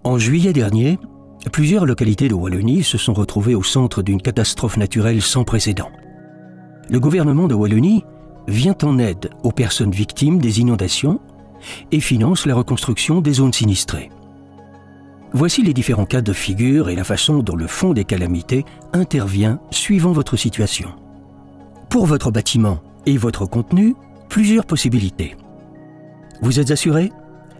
En juillet dernier, plusieurs localités de Wallonie se sont retrouvées au centre d'une catastrophe naturelle sans précédent. Le gouvernement de Wallonie vient en aide aux personnes victimes des inondations et finance la reconstruction des zones sinistrées. Voici les différents cas de figure et la façon dont le Fonds des calamités intervient suivant votre situation. Pour votre bâtiment et votre contenu, plusieurs possibilités. Vous êtes assuré ?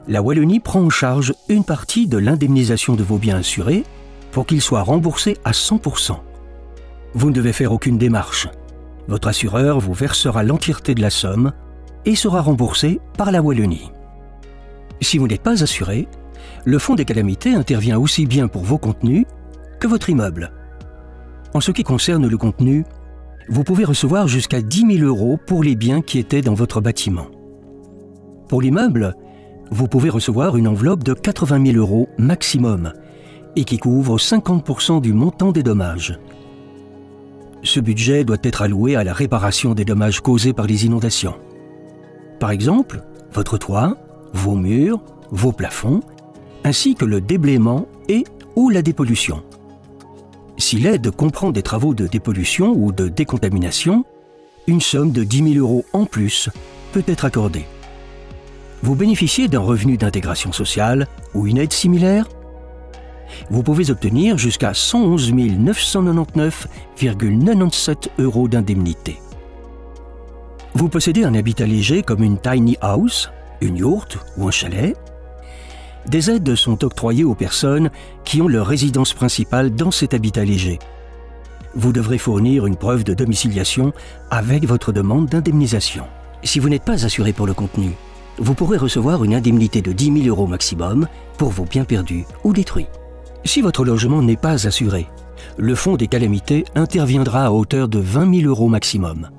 La Wallonie prend en charge une partie de l'indemnisation de vos biens assurés pour qu'ils soient remboursés à 100%. Vous ne devez faire aucune démarche. Votre assureur vous versera l'entièreté de la somme et sera remboursé par la Wallonie. Si vous n'êtes pas assuré, le Fonds des calamités intervient aussi bien pour vos contenus que votre immeuble. En ce qui concerne le contenu, vous pouvez recevoir jusqu'à 10 000 € pour les biens qui étaient dans votre bâtiment. Pour l'immeuble, vous pouvez recevoir une enveloppe de 80 000 € maximum et qui couvre 50% du montant des dommages. Ce budget doit être alloué à la réparation des dommages causés par les inondations. Par exemple, votre toit, vos murs, vos plafonds, ainsi que le déblaiement ou la dépollution. Si l'aide comprend des travaux de dépollution ou de décontamination, une somme de 10 000 € en plus peut être accordée. Vous bénéficiez d'un revenu d'intégration sociale ou une aide similaire? Vous pouvez obtenir jusqu'à 111 999,97 € d'indemnité. Vous possédez un habitat léger comme une tiny house, une yourte ou un chalet? Des aides sont octroyées aux personnes qui ont leur résidence principale dans cet habitat léger. Vous devrez fournir une preuve de domiciliation avec votre demande d'indemnisation. Si vous n'êtes pas assuré pour le contenu, vous pourrez recevoir une indemnité de 10 000 € maximum pour vos biens perdus ou détruits. Si votre logement n'est pas assuré, le Fonds des calamités interviendra à hauteur de 20 000 € maximum.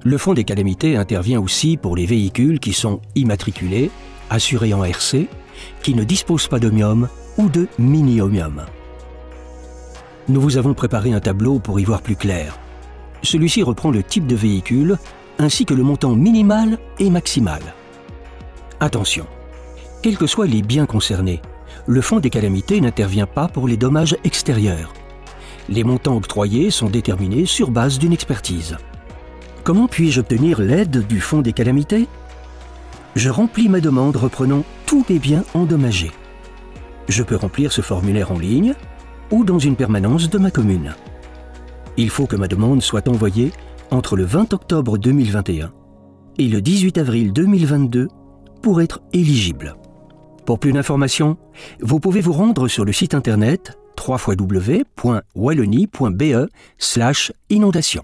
Le Fonds des calamités intervient aussi pour les véhicules qui sont immatriculés, assurés en RC, qui ne disposent pas d'omium ou de mini-omium. Nous vous avons préparé un tableau pour y voir plus clair. Celui-ci reprend le type de véhicule ainsi que le montant minimal et maximal. Attention, quels que soient les biens concernés, le Fonds des calamités n'intervient pas pour les dommages extérieurs. Les montants octroyés sont déterminés sur base d'une expertise. Comment puis-je obtenir l'aide du Fonds des calamités? Je remplis ma demande reprenant tous mes biens endommagés. Je peux remplir ce formulaire en ligne ou dans une permanence de ma commune. Il faut que ma demande soit envoyée entre le 20 octobre 2021 et le 18 avril 2022 pour être éligible. Pour plus d'informations, vous pouvez vous rendre sur le site internet www.wallonie.be/inondation.